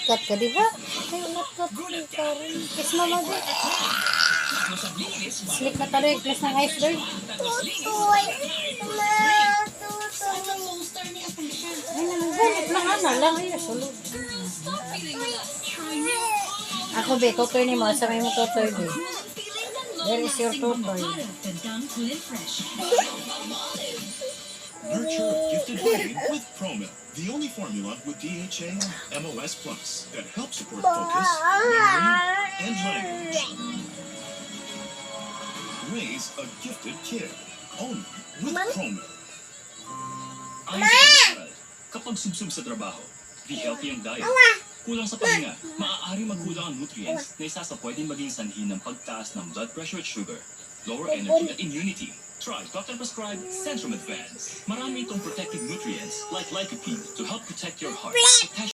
Kat ka, di ba? Ay, ulat-kat ka. Kiss mama di. Sleep na talo yung class ng iceberg. Tutoy. Ay, nanggulit lang ana lang. Ay, sulod. Ako, be, tutoy ni mo. Sa may mo tutoy, be. Where is your tutoy? Nurture a gifted brain with ProMilk, the only formula with DHA and MOS Plus that helps support focus, memory, and language. Raise a gifted kid only with ProMilk. Ayon sa pag-aaral, kapag subsub sa trabaho, di healthy ang diet, kulang sa pahinga, maaari magkulang ang nutrients na isa sa pwedeng maging sanhi ng pagtaas ng blood pressure at sugar, lower energy at immunity. Try doctor-prescribed Centrum Advance. Marami itong protective nutrients like lycopene to help protect your heart.